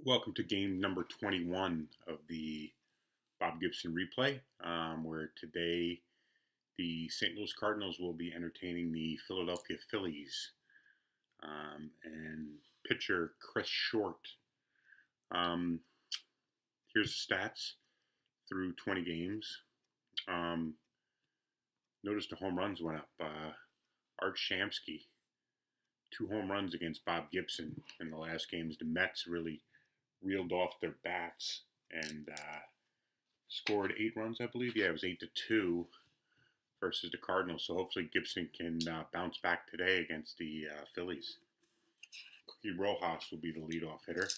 Welcome to game number 21 of the Bob Gibson replay, where today the St. Louis Cardinals will be entertaining the Philadelphia Phillies. And pitcher Chris Short. Here's the stats through 20 games. Notice the home runs went up. Art Shamsky, 2 home runs against Bob Gibson in the last games. The Mets really reeled off their bats and scored 8 runs, I believe. Yeah, it was 8-2 versus the Cardinals. So hopefully Gibson can bounce back today against the Phillies. Cookie Rojas will be the leadoff hitter.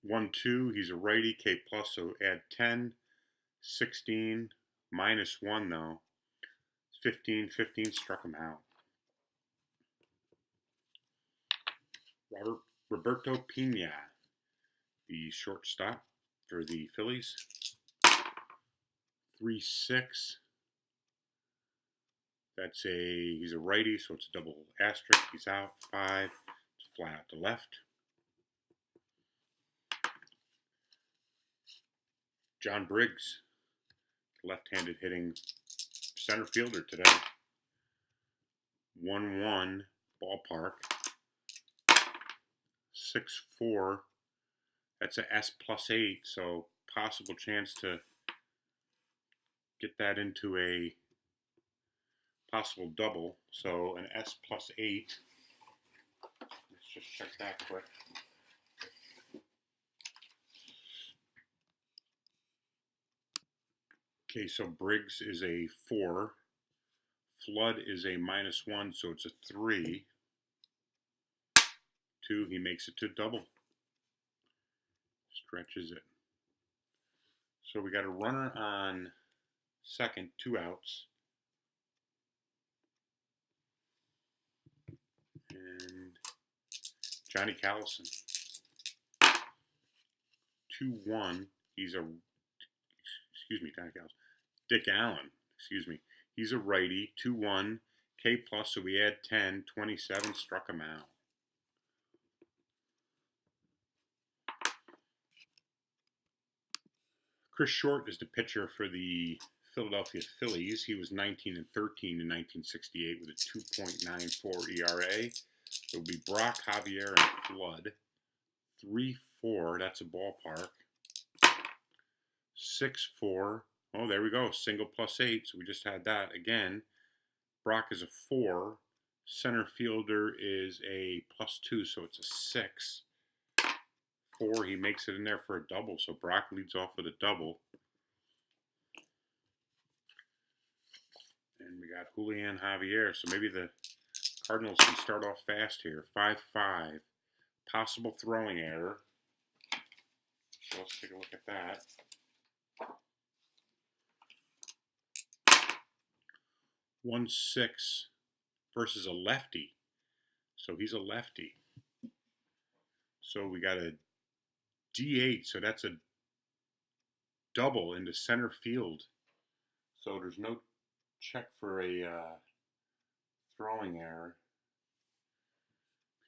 1-2, he's a righty, K+, so add 10, 16, -1 though. 15, struck him out. Roberto Pena, the shortstop for the Phillies. 3-6. He's a righty, so it's a double asterisk. He's out. 5, it's fly out to left. John Briggs, left-handed hitting center fielder today. 1-1 ballpark. 6-4. That's a S+8, so possible chance to get that into a possible double. So an S+8. Let's just check that quick. Okay, so Briggs is a 4. Flood is a -1, so it's a 3. 2, he makes it to double. Stretches it. So we got a runner on second, 2 outs. And Johnny Callison. 2-1. Johnny Callison. Dick Allen, He's a righty, 2-1, K+, so we add 10, 27, struck him out. Chris Short is the pitcher for the Philadelphia Phillies. He was 19-13 in 1968 with a 2.94 ERA. It will be Brock, Javier, and Flood. 3-4, that's a ballpark. 6-4. Oh, there we go. Single +8. So we just had that again. Brock is a 4. Center fielder is a +2, so it's a 6. 4, he makes it in there for a double. So Brock leads off with a double. And we got Julian Javier. So maybe the Cardinals can start off fast here. 5-5. Possible throwing error. So let's take a look at that. 1-6 versus a lefty. So he's a lefty. So we got a D8. So that's a double into center field. So there's no check for a throwing error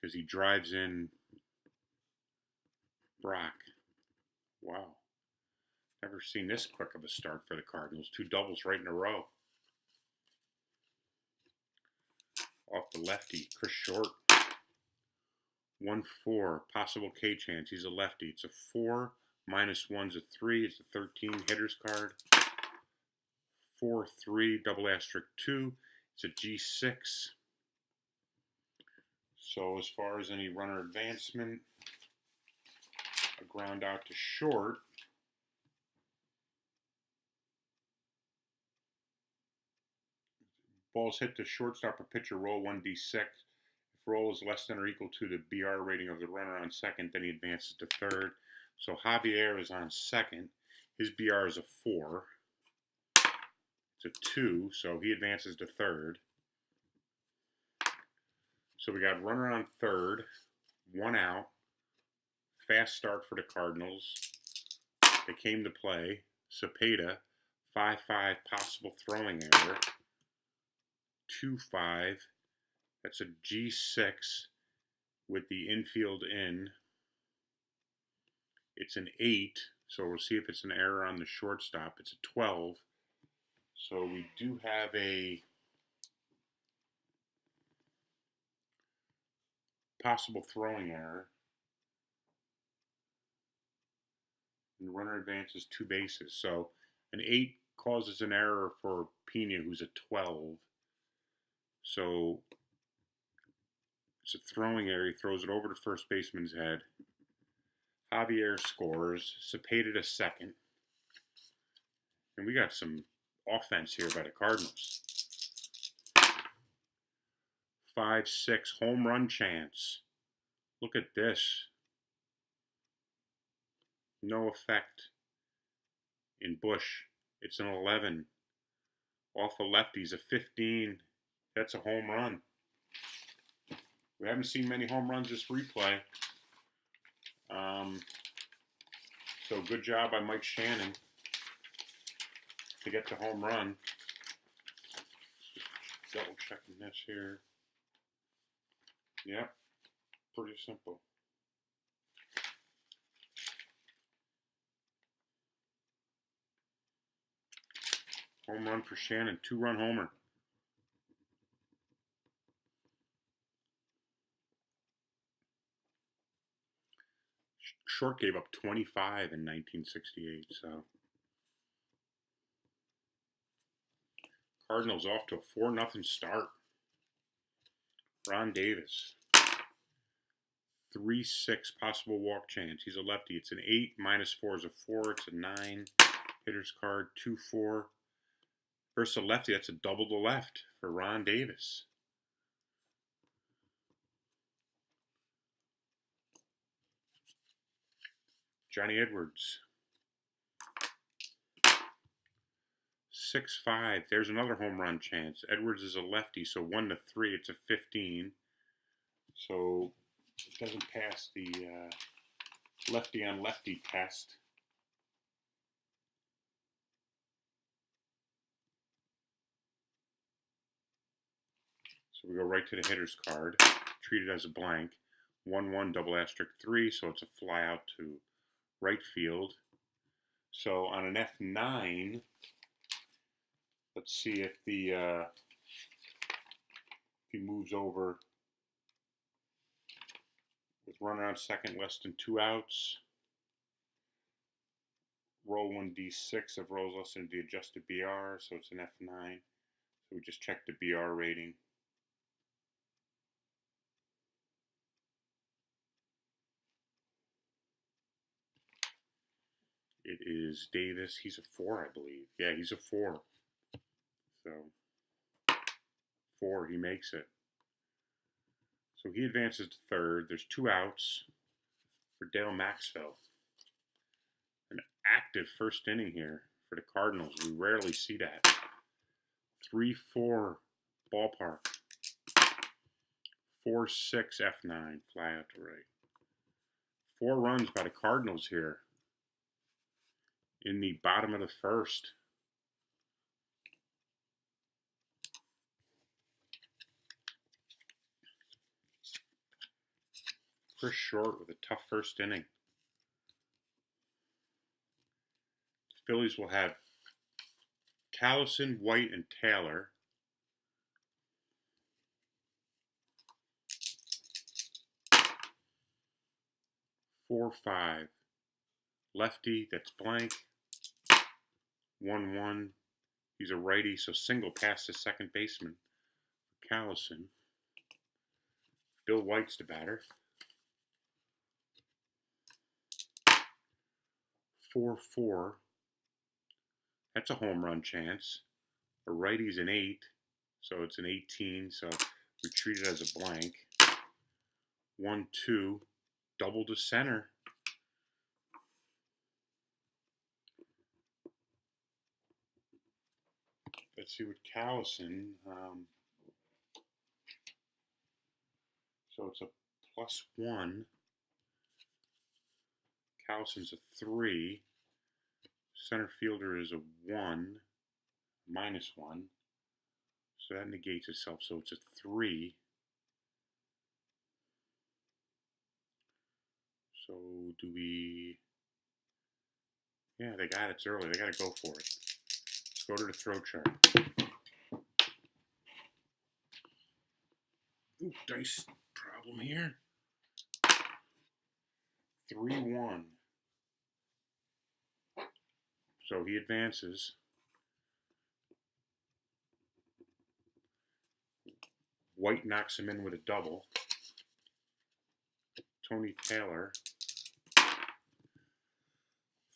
because he drives in Brock. Wow. Never seen this quick of a start for the Cardinals. 2 doubles right in a row. Off the lefty, Chris Short. 1-4, possible K chance. He's a lefty. It's a 4, -1's a 3. It's a 13 hitter's card. 4-3, double asterisk 2. It's a G6. So as far as any runner advancement, a ground out to short. Ball's hit to shortstop or pitcher, roll 1d6. If roll is less than or equal to the BR rating of the runner on second, then he advances to third. So Javier is on second. His BR is a 4. It's a 2, so he advances to third. So we got runner on third, 1 out. Fast start for the Cardinals. They came to play. Cepeda, 5-5, possible throwing error. 2-5. That's a G6. with the infield in. It's an 8, so we'll see if it's an error on the shortstop. It's a 12, so we do have a possible throwing error. And the runner advances 2 bases. So an 8 causes an error for Pena, who's a 12. So it's a throwing error. He throws it over to first baseman's head. Javier scores. Cepeda to second. And we got some offense here by the Cardinals. 5-6 home run chance. Look at this. No effect in Bush. It's an 11. Off a lefties, a 15. That's a home run. We haven't seen many home runs this replay. So good job by Mike Shannon to get the home run. Just double checking this here. Yep, pretty simple. Home run for Shannon, 2-run homer. Short gave up 25 in 1968, so. Cardinals off to a 4-0 start. Ron Davis. 3-6 possible walk chance. He's a lefty. It's an 8. -4 is a 4. It's a 9. Hitter's card, 2-4. Versus a lefty, that's a double to left for Ron Davis. Johnny Edwards. 6-5. There's another home run chance. Edwards is a lefty, so 1-3. It's a 15. So it doesn't pass the lefty on lefty test. So we go right to the hitter's card. Treat it as a blank. 1-1 double asterisk 3, so it's a fly out to right field. So on an F9, let's see if the if he moves over with runner on second, less than 2 outs. Roll 1d6 of rolls less than the adjusted BR, so it's an F9. So we just check the BR rating. It is Davis. He's a 4, I believe. Yeah, he's a 4. So 4, he makes it. So he advances to third. There's 2 outs for Dale Maxwell. An active first inning here for the Cardinals. We rarely see that. 3-4 ballpark. 4-6 F9, fly out to right. 4 runs by the Cardinals here in the bottom of the first. Chris Short with a tough first inning. The Phillies will have Callison, White, and Taylor. Four, 5. Lefty, that's blank. 1-1. He's a righty, so single past the second baseman. Callison. Bill White's the batter. 4-4. That's a home run chance. A righty's an 8, so it's an 18, so we treat it as a blank. 1-2. Double to center. Let's see what Callison. So it's a +1. Callison's a 3. Center fielder is a 1, -1. So that negates itself. So it's a 3. So do we... Yeah, they got it. It's early. They got to go for it. Let's go to the throw chart. Ooh, dice problem here. 3-1. So he advances. White knocks him in with a double. Tony Taylor.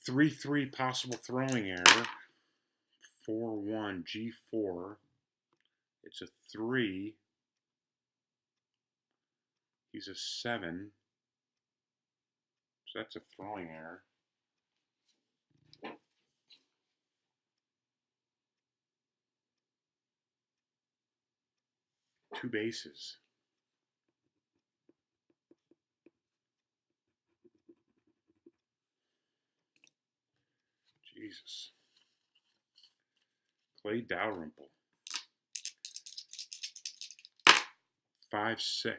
3-3 possible throwing error. 4-1 G4. It's a 3. He's a 7. So that's a throwing error. Two bases. Jesus. Clay Dalrymple. 5-6.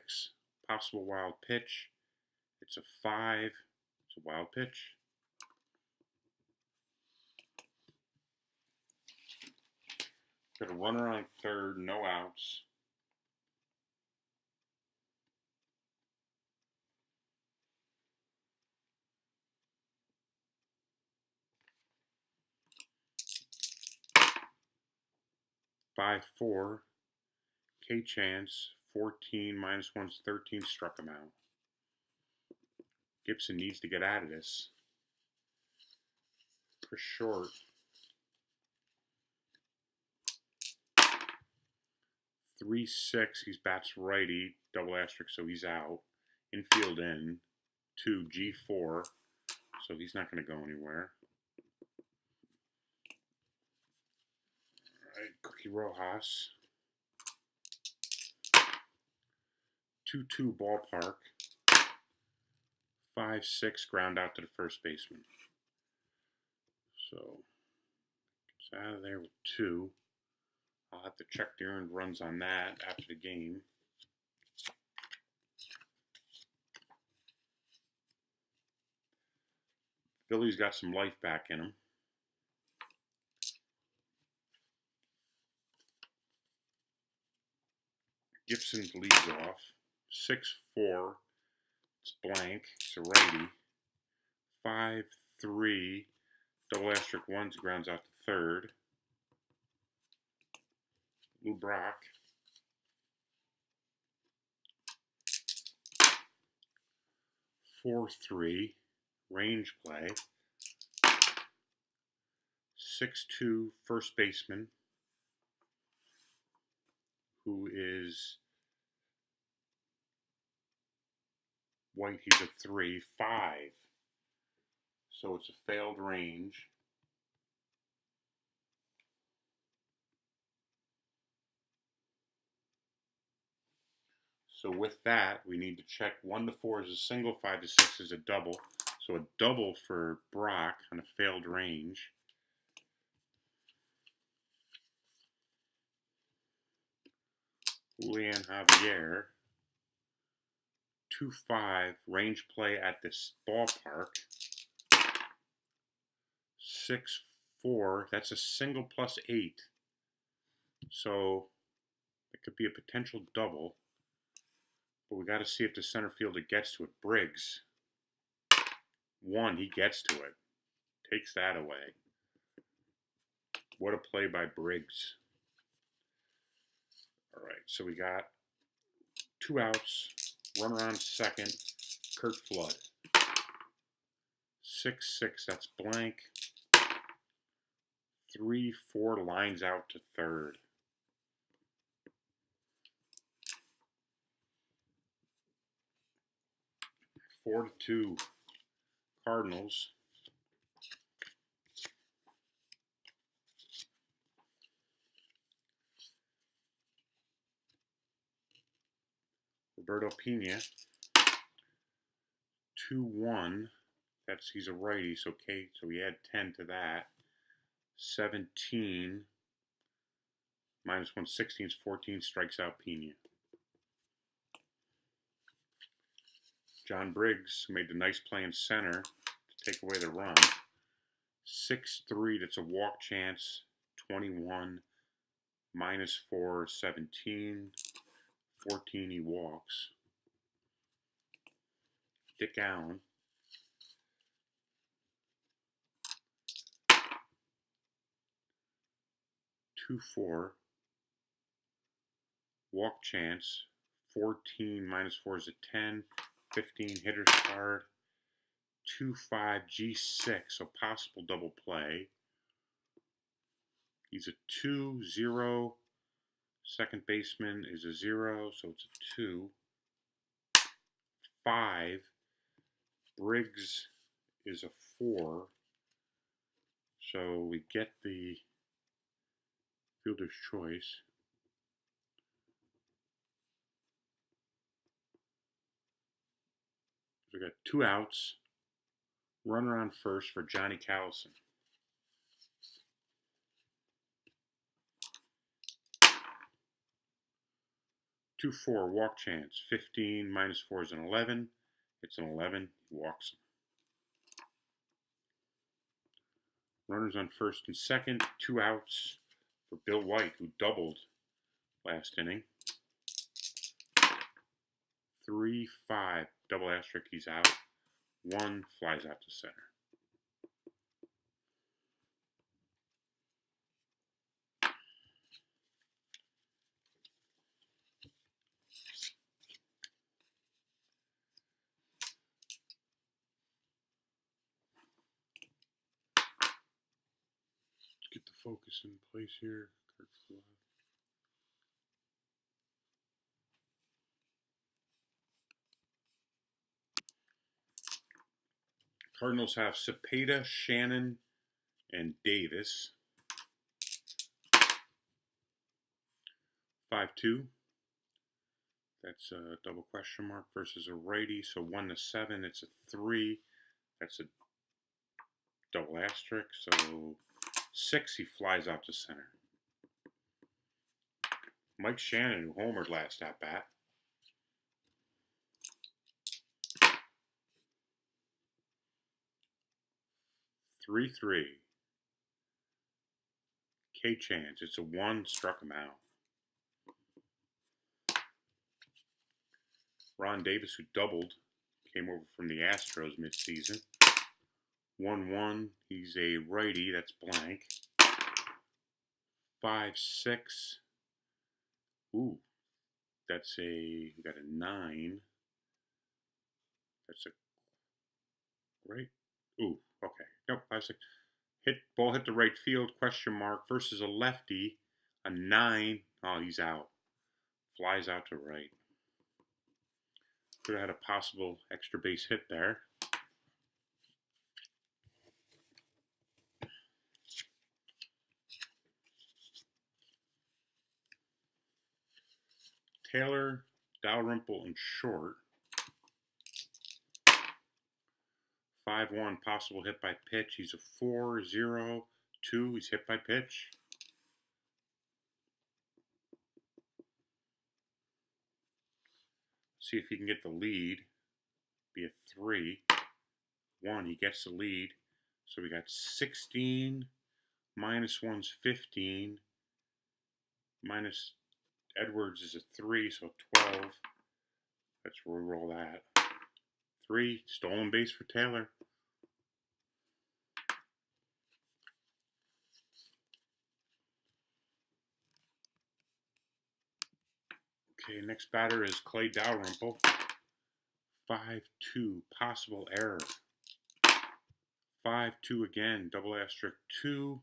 Possible wild pitch. It's a 5. It's a wild pitch. Got a runner on third, no outs. Five, 4. K chance, 14, -1's 13, struck him out. Gibson needs to get out of this. For short. 3-6, he's bats righty, double asterisk, so he's out. Infield in. 2, G4, so he's not going to go anywhere. All right, Cookie Rojas. 2-2 ballpark. 5-6 ground out to the first baseman. So it's out of there with 2. I'll have to check the earned runs on that after the game. Philly's got some life back in him. Gibson leads off. 6-4. It's blank. It's a righty. 5-3. Double asterisk 1 grounds out to third. Lou Brock. 4-3. Range play. 6-2 first baseman, who is white. He's a 3-5. So it's a failed range. So with that, we need to check 1 to 4 is a single, 5 to 6 is a double. So a double for Brock on a failed range. Julian Javier. 2-5 range play at this ballpark. 6-4. That's a single plus 8. So it could be a potential double. But we got to see if the center fielder gets to it. Briggs. 1, he gets to it. Takes that away. What a play by Briggs. All right, so we got 2 outs. Runner on second. Kurt Flood. 6-6, that's blank. 3-4 lines out to third. 4-2 Cardinals. Roberto Pena. 2-1. He's a righty, so we add 10 to that. 17 -1, 16 is 14, strikes out Pena. John Briggs made the nice play in center to take away the run. 6-3, that's a walk chance. 21, -4, 17. 14, he walks. Dick Allen. Two, 4. Walk chance. 14 -4 is a 10. 15, hitter's card. 2-5, G6, so possible double play. He's a 2-0. Second baseman is a 0, so it's a 2. 5. Briggs is a 4. So we get the fielder's choice. We got 2 outs. Runner on first for Johnny Callison. Two, 4, walk chance. 15 -4 is an 11. It's an 11. He walks him. Runners on first and second. 2 outs for Bill White, who doubled last inning. 3-5, double asterisk, he's out. 1 flies out to center. Let's get the focus in place here. Cardinals have Cepeda, Shannon, and Davis. 5-2. That's a double question mark versus a righty. So 1-7, it's a 3. That's a double asterisk. So 6, he flies out to center. Mike Shannon, who homered last at bat. Three. K-Chance, it's a 1, struck him out. Ron Davis, who doubled, came over from the Astros midseason. 1-1, he's a righty, that's blank. 5-6. Ooh, that's we got a 9. That's a, right? Ooh, okay. Nope, 5-6. Ball hit the right field, question mark, versus a lefty, a 9. Oh, he's out. Flies out to right. Could have had a possible extra base hit there. Taylor, Dalrymple, and short. 5-1, possible hit by pitch. He's a 4-0-2. He's hit by pitch. See if he can get the lead. Be a 3-1. He gets the lead. So we got 16. -1's 15. Minus Edwards is a 3, so 12. That's where we roll that. 3, stolen base for Taylor. Okay, next batter is Clay Dalrymple. 5-2, possible error. 5-2 again, double asterisk 2.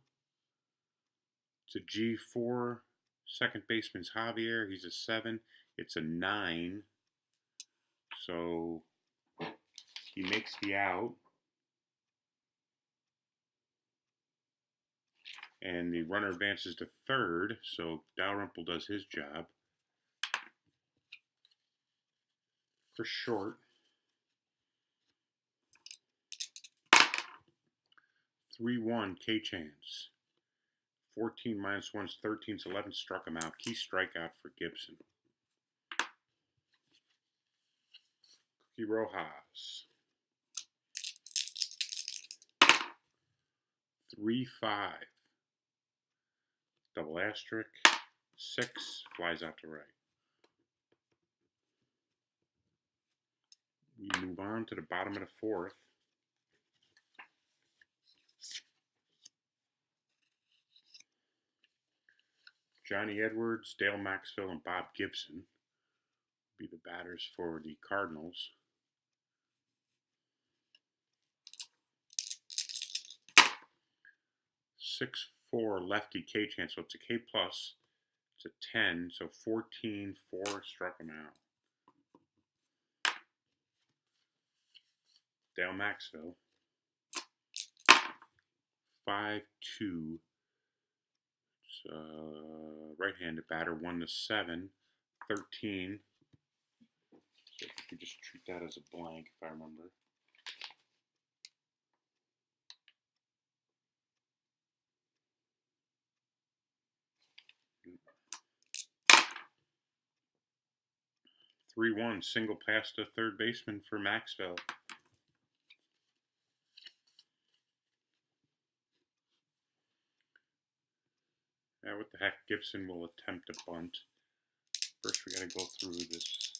It's a G4. Second baseman's Javier. He's a 7. It's a 9. So he makes the out. And the runner advances to third. So Dalrymple does his job. For short. 3-1, K-Chance. 14 -1 is 13, 11, struck him out. Key strikeout for Gibson. Rojas. 3-5. Double asterisk. 6 flies out to right. We move on to the bottom of the fourth. Johnny Edwards, Dale Maxfield, and Bob Gibson will be the batters for the Cardinals. Six, 4 lefty K chance, so it's a K plus. It's a 10, so 14, 4 struck him out. Dale Maxfield. 5-2. Right-handed batter, 1-7, 13. So if we just treat that as a blank, if I remember. Three-1, single pass to third baseman for Maxwell. Now, what the heck? Gibson will attempt a bunt. First, we got to go through this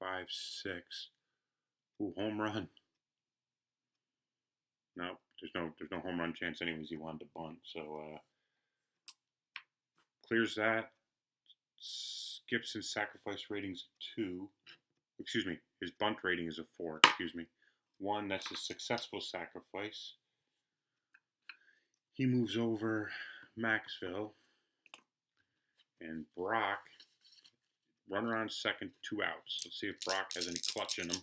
5-6. Ooh, home run. No, there's no home run chance anyways. He wanted to bunt, so clears that. Gibson's sacrifice rating's 2. Excuse me, his bunt rating is a 4. Excuse me. 1, that's a successful sacrifice. He moves over Maxville. And Brock, runner on second, 2 outs. Let's see if Brock has any clutch in him.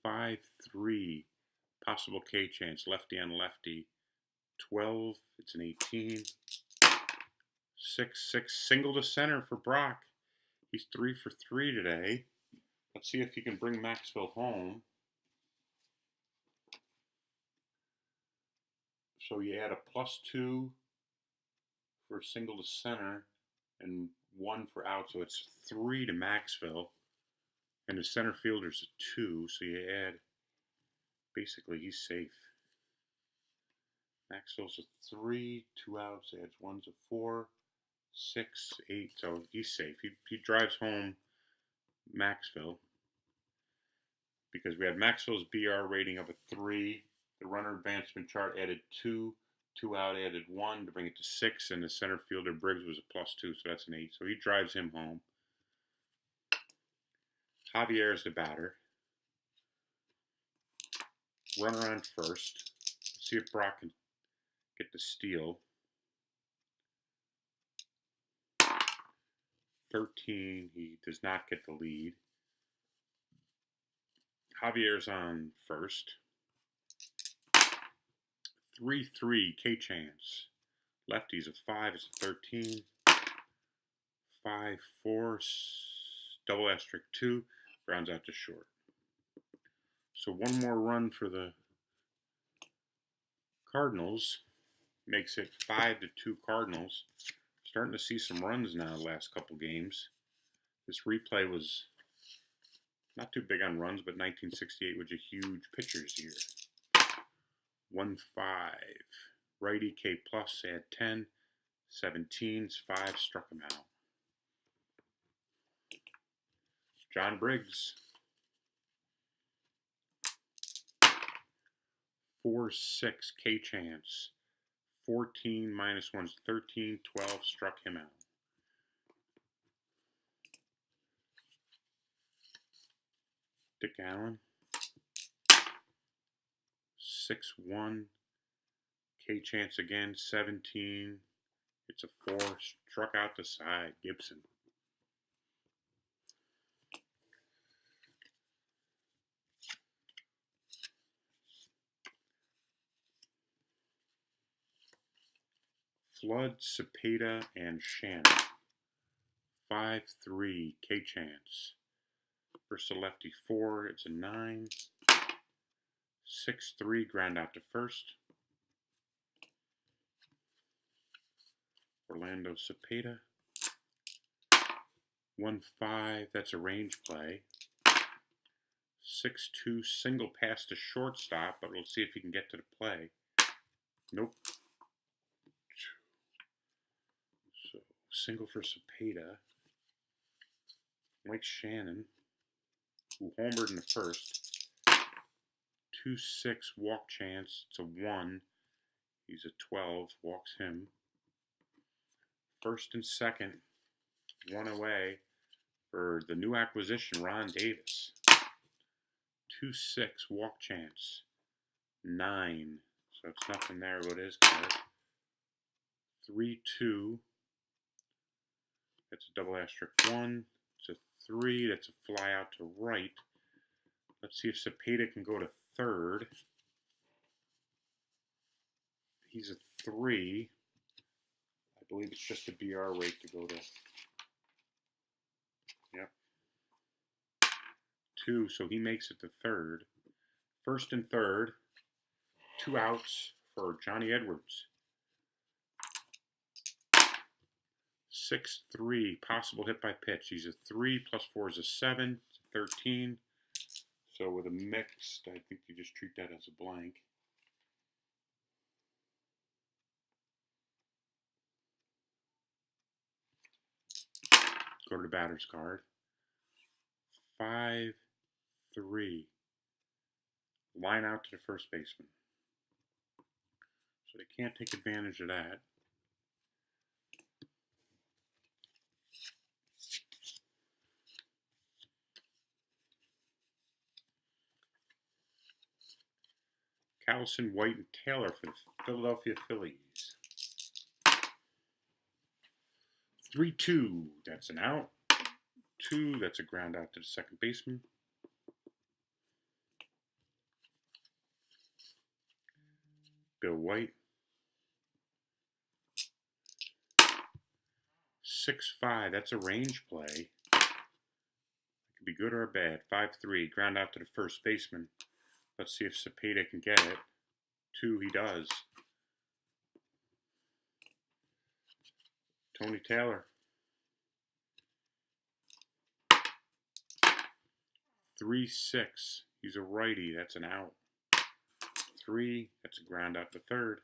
5-3, possible K chance, lefty on lefty. 12, it's an 18. 6-6, single to center for Brock. He's 3 for 3 today. Let's see if he can bring Maxville home. So you add a +2 for single to center and 1 for out, so it's 3 to Maxville. And the center fielder's a 2, so you add, basically he's safe. Maxville's a 3, 2 outs, adds 1's a 4, 6, 8, so he's safe. He drives home Maxville because we had Maxville's BR rating of a 3. The runner advancement chart added 2. 2 out added 1 to bring it to 6, and the center fielder Briggs was a +2, so that's an 8. So he drives him home. Javier is the batter. Runner on first. Let's see if Brock can get the steal. 13, he does not get the lead. Javier's on first. 3-3, K chance. Lefty's a 5, it's a 13. 5-4, double asterisk 2, rounds out to short. So one more run for the Cardinals makes it 5-2 Cardinals. Starting to see some runs now the last couple games. This replay was not too big on runs, but 1968 was a huge pitcher's year. 1-5. Righty K plus, add 10. 17's 5, struck him out. John Briggs. 4-6, K chance. 14 minus 1's 13, 12, struck him out. Dick Allen. 6-1, K chance again, 17. It's a 4, struck out the side, Gibson. Flood, Cepeda, and Shannon. 5-3, K chance. Versus lefty 4, it's a 9. 6-3, ground out to first. Orlando Cepeda. 1-5, that's a range play. 6-2, single pass to shortstop, but we'll see if he can get to the play. Nope. So, single for Cepeda. Mike Shannon, who homered in the first. 2-6, walk chance. It's a 1. He's a 12, walks him. First and second, 1 away for the new acquisition, Ron Davis. 2-6, walk chance. 9. So it's nothing there about his card. 3-2. That's a double asterisk 1. It's a 3. That's a fly out to right. Let's see if Cepeda can go to third. He's a 3. I believe it's just a BR rate to go to. Yep. 2, so he makes it to third. First and third. 2 outs for Johnny Edwards. 6-3, possible hit by pitch. He's a 3, plus 4 is a 7, it's a 13. So with a mixed, I think you just treat that as a blank. Go to the batter's card. 5-3. Line out to the first baseman. So they can't take advantage of that. Callison, White, and Taylor for the Philadelphia Phillies. 3-2, that's an out. 2, that's a ground out to the second baseman. Bill White. 6-5, that's a range play. It could be good or bad. 5-3, ground out to the first baseman. Let's see if Cepeda can get it. 2, he does. Tony Taylor. 3-6, he's a righty, that's an out. 3, that's a ground out to third.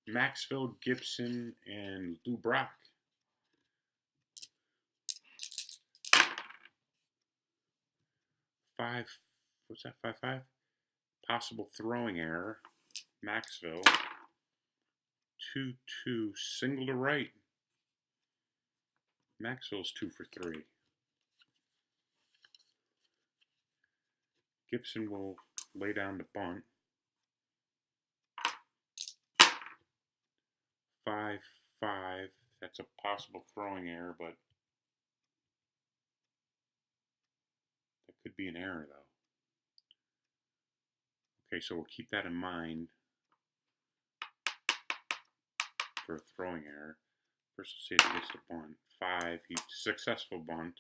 Maxfield, Gibson, and Lou Brock. 5, what's that, 5-5? Possible throwing error. Maxville. 2-2, single to right. Maxville's 2 for 3. Gibson will lay down the bunt. 5-5, that's a possible throwing error, but that could be an error, though. Okay, so we'll keep that in mind for a throwing error. First, we'll see if he gets the bunt. 5, he's successful bunt.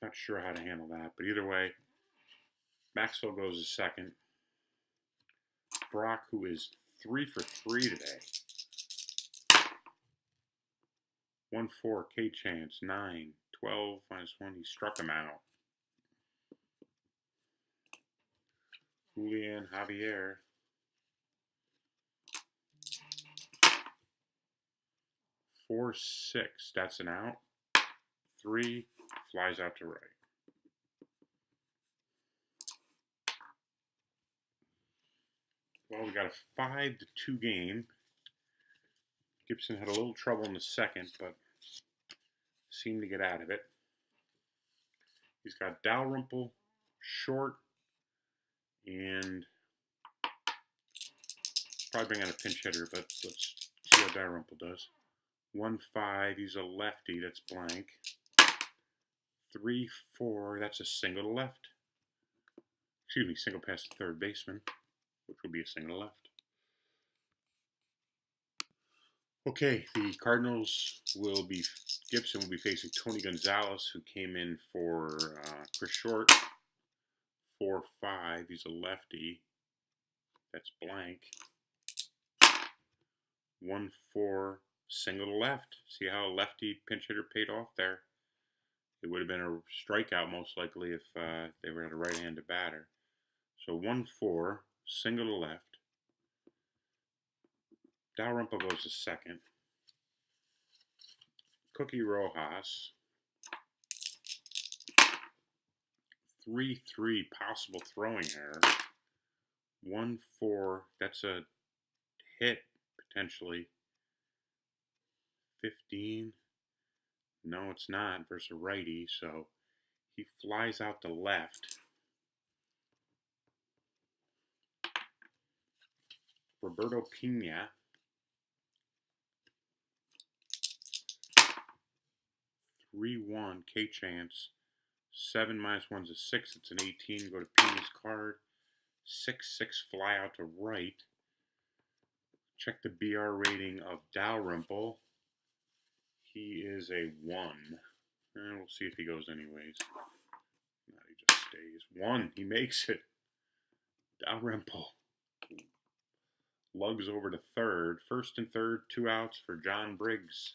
Not sure how to handle that, but either way, Maxwell goes to second. Brock, who is 3 for 3 today. 1-4, K chance, 9, 12, -1, he struck him out. Julian Javier. 4-6, that's an out. 3, flies out to right. Well, we got a 5-2 game. Gibson had a little trouble in the second, but seemed to get out of it. He's got Dalrymple, short, and probably bring out a pinch hitter, but let's see how Dalrymple does. 1-5, he's a lefty, that's blank. 3-4, that's a single to left. Excuse me, single past the third baseman, which will be a single to left. Okay, the Cardinals will be, Gibson will be facing Tony Gonzalez, who came in for Chris Short. 4-5, he's a lefty. That's blank. 1-4, single to left. See how a lefty pinch hitter paid off there? It would have been a strikeout most likely if they were at a right-handed batter. So 1-4, single to left. Dalrymple goes to second. Cookie Rojas. 3-3 possible throwing error. 1-4, that's a hit potentially. 15. No, it's not versus a righty, so he flies out to left. Roberto Pena. 3-1, K-Chance. 7 minus 1's a 6. It's an 18. Go to Pena's card. 6-6 fly out to right. Check the BR rating of Dalrymple. He is a 1. And we'll see if he goes anyways. No, he just stays. 1. He makes it. Dalrymple lugs over to third. First and third, 2 outs for John Briggs.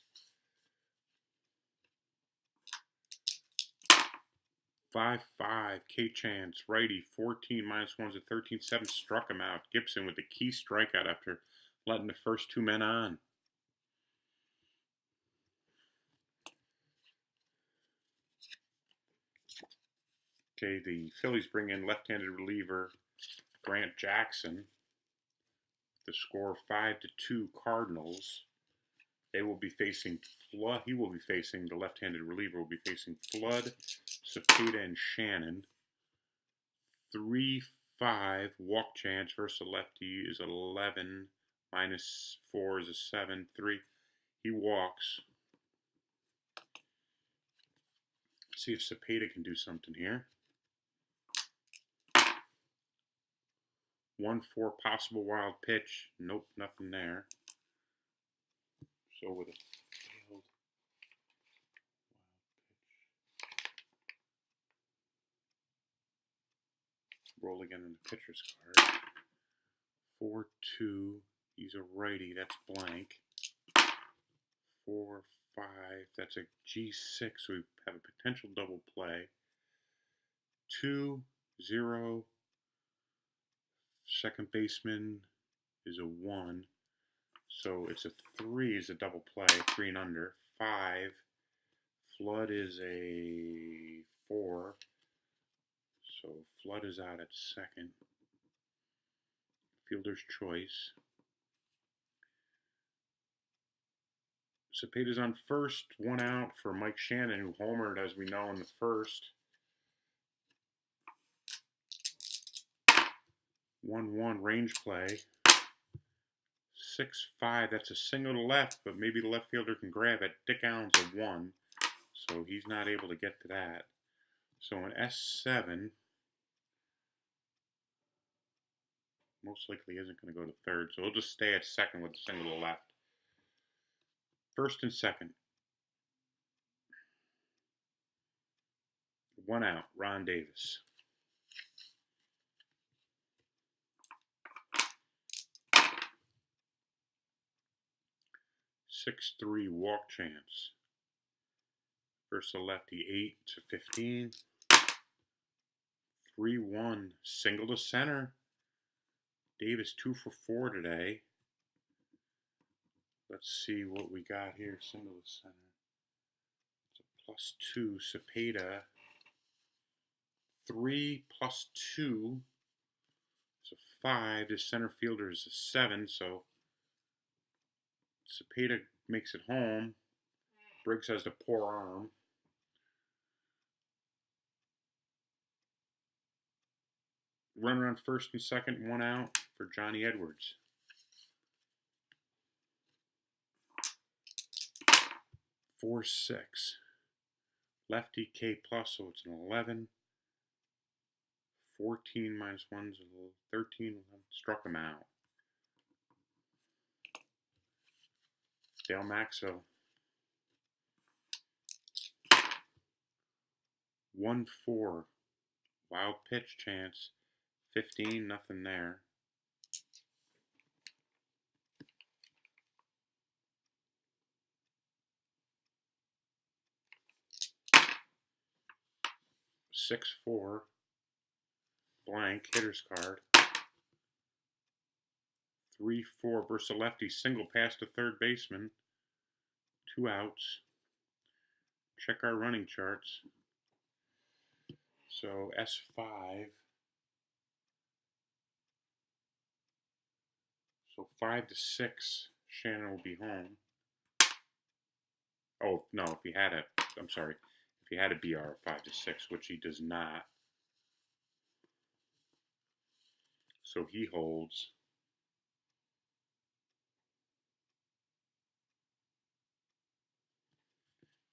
5-5, K-Chance, righty, 14 minus 1's a 13-7, struck him out. Gibson with the key strikeout after letting the first 2 men on. Okay, the Phillies bring in left-handed reliever Grant Jackson. The score 5-2 Cardinals. They will be facing Flood. He will be facing, the left-handed reliever will be facing Flood, Cepeda, and Shannon. 3-5 walk chance versus a lefty is 11. Minus 4 is a 7. 3. He walks. Let's see if Cepeda can do something here. 1-4 possible wild pitch. Nope, nothing there. So with a failed wild pitch. Roll again in the pitcher's card. 4-2. He's a righty. That's blank. 4-5. That's a G6. So we have a potential double play. 2-0. Second baseman is a 1. So it's a 3 is a double play. 3 and under. 5. Flood is a 4. So Flood is out at second. Fielder's choice. Cepeda's on first. 1 out for Mike Shannon, who homered, as we know, in the first. 1-1 range play. 6-5. That's a single to left, but maybe the left fielder can grab it. Dick Allen's a 1, so he's not able to get to that. So an S7 most likely isn't going to go to third, so he'll just stay at second with the single to left. First and second. 1 out, Ron Davis. 6-3 walk chance. Versus the lefty, 8-15. 3-1 single to center. Davis 2 for 4 today. Let's see what we got here. Single to center. It's a +2. Cepeda. 3 + 2. So 5. The center fielder is a 7. So Cepeda makes it home. Briggs has the poor arm. Runner on first and second, 1 out for Johnny Edwards. 4-6. Lefty K plus, so it's an 11. 14 minus 1's a 13. Struck him out. Dale Maxwell. 1-4. Wild pitch chance. 15, nothing there. Six, 4. Blank, hitter's card. 3-4 versus a lefty. Single pass to third baseman. 2 outs. Check our running charts. So S5. So 5 to 6. Shannon will be home. Oh no, if he had a, I'm sorry, if he had a BR of 5 to 6, which he does not. So he holds.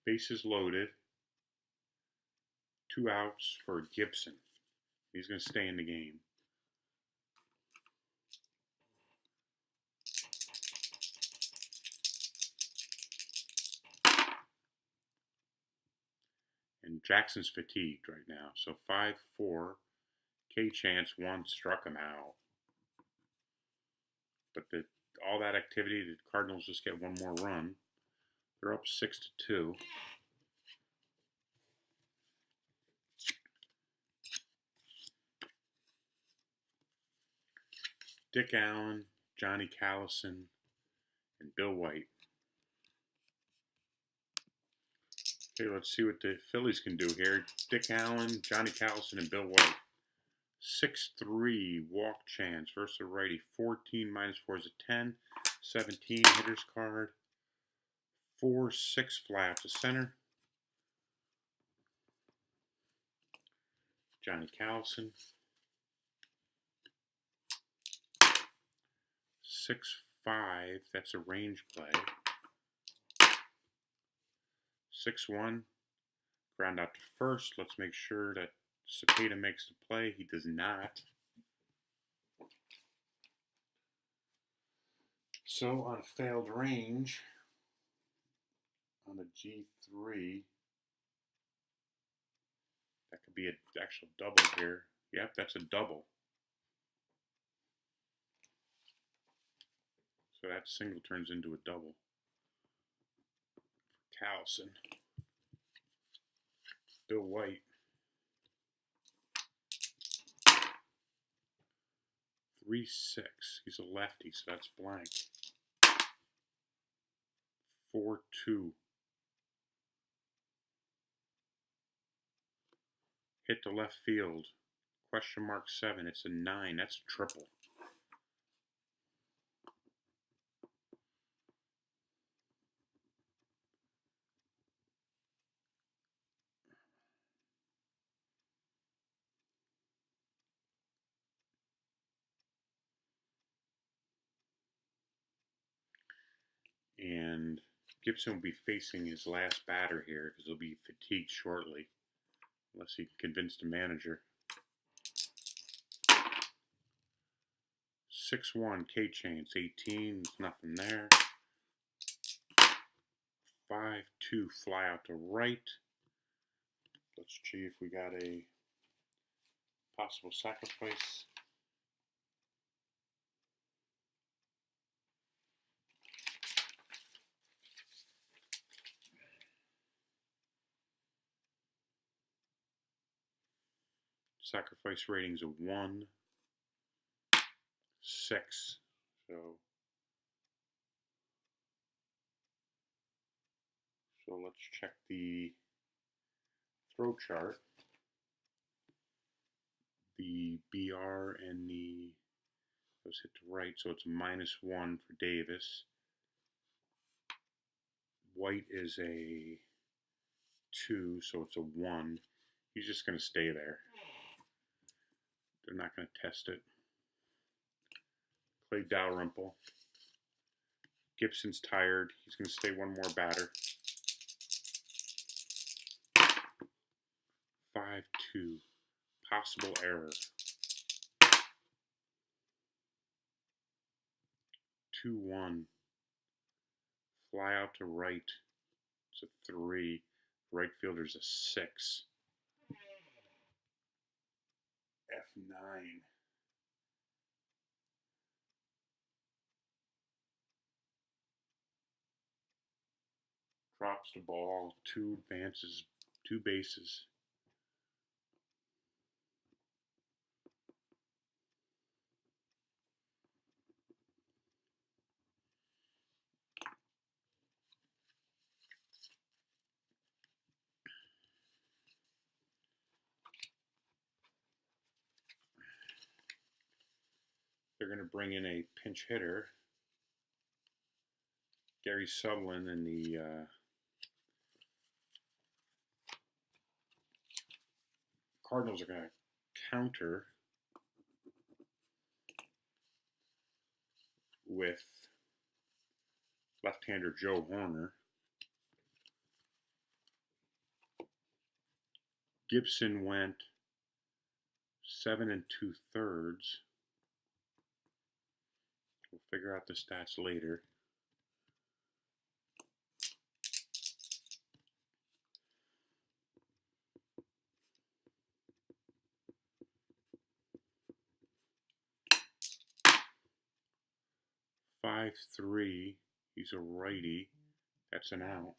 Bases loaded. 2 outs for Gibson. He's going to stay in the game. And Jackson's fatigued right now. So 5-4. K Chance 1 struck him out. But all that activity, the Cardinals just get one more run. They're up 6-2. Dick Allen, Johnny Callison, and Bill White. Okay, let's see what the Phillies can do here. Dick Allen, Johnny Callison, and Bill White. 6-3 walk chance versus a righty. 14 minus 4 is a 10. 17 hitter's card. 4-6 fly out to center. Johnny Callison. 6-5, that's a range play. 6-1, ground out to first. Let's make sure that Cepeda makes the play. He does not. So on a failed range, on a G3, that could be an actual double here. Yep, that's a double. So that single turns into a double. Callison. Bill White. 3-6. He's a lefty, so that's blank. 4-2. Hit to left field. Question mark 7. It's a 9. That's a triple. And Gibson will be facing his last batter here because he'll be fatigued shortly, unless he can convince the manager. 6-1 K Chance, 18, there's nothing there. 5-2 fly out to right. Let's see if we got a possible sacrifice. Sacrifice rating's a 1-6. So let's check the throw chart. The BR and the those hit to right, so it's a -1 for Davis. White is a 2, so it's a 1. He's just going to stay there. They're not going to test it. Clay Dalrymple. Gibson's tired. He's going to stay one more batter. 5-2. Possible error. 2-1. fly out to right. It's a 3. Right fielder's a 6. F9. Drops the ball, 2 advances, 2 bases. They're going to bring in a pinch hitter, Gary Sutherland, and the Cardinals are going to counter with left-hander Joe Horner. Gibson went 7 2/3. We'll figure out the stats later. Five, 3. He's a righty. That's an out.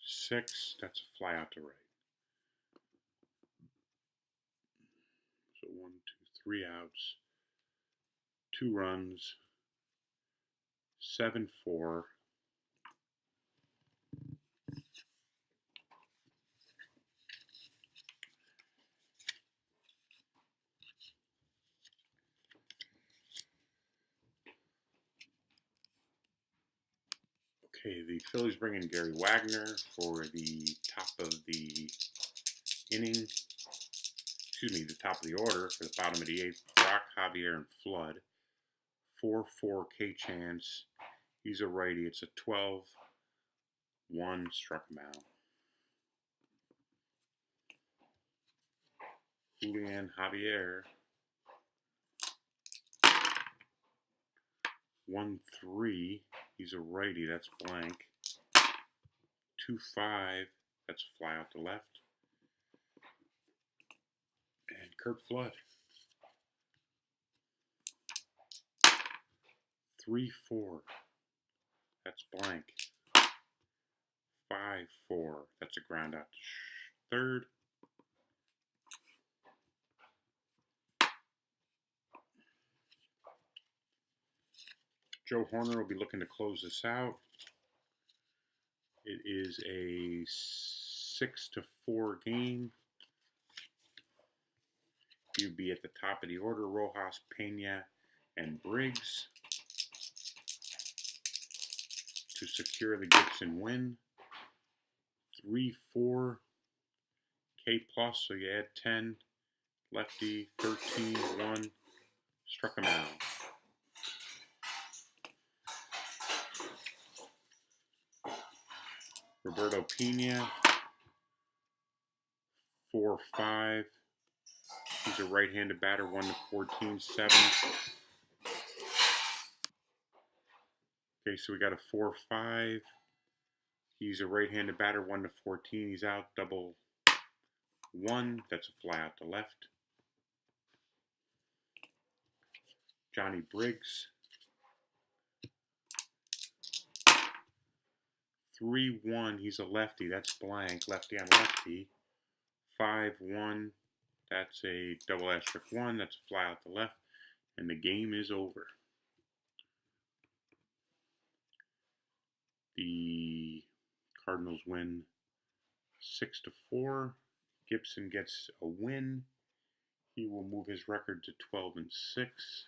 6. That's a fly out to right. So 1, 2, 3 outs. 2 runs. 7-4. Okay, the Phillies bring in Gary Wagner for the top of the inning. Excuse me, the top of the order for the bottom of the 8th. Brock, Javier, and Flood. 4-4 K chance. He's a righty. It's a 12. 1 struck him out. Julian Javier. 1-3. He's a righty. That's blank. 2-5. That's a fly out to left. And Kurt Flood. 3-4. That's blank. 5-4. That's a ground out to third. Joe Horner will be looking to close this out. It is a 6-4 game. He'd be at the top of the order. Rojas, Pena, and Briggs to secure the Gibson win. 3-4 K plus, so you add 10. Lefty, 13-1. Struck him out. Roberto Pena, 4-5. He's a right-handed batter, 1-14, 7. Okay, so we got a 4-5. He's a right-handed batter, 1-14. He's out, double 1. That's a fly out to left. Johnny Briggs, 3-1. He's a lefty. That's blank. Lefty on lefty. 5-1. That's a double asterisk 1. That's a fly out to left. And the game is over. The Cardinals win 6-4. Gibson gets a win. He will move his record to 12-6.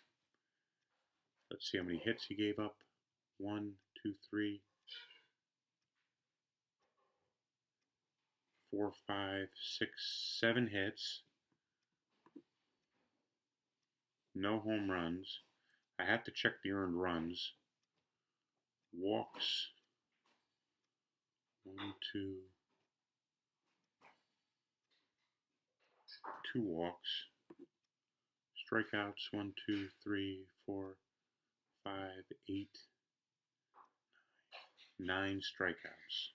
Let's see how many hits he gave up. 1, 2, 3, 4, 5, 6, 7 hits. No home runs. I have to check the earned runs. Walks. 1, 2. 2 walks. Strikeouts, 1, 2, 3, 4, 5, 8, 9 strikeouts.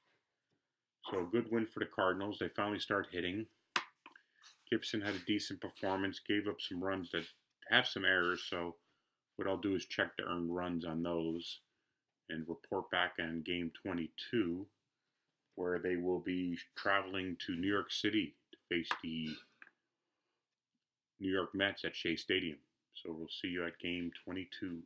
So a good win for the Cardinals. They finally start hitting. Gibson had a decent performance, gave up some runs that have some errors, so what I'll do is check the earned runs on those and report back on game 22, where they will be traveling to New York City to face the New York Mets at Shea Stadium. So we'll see you at game 22.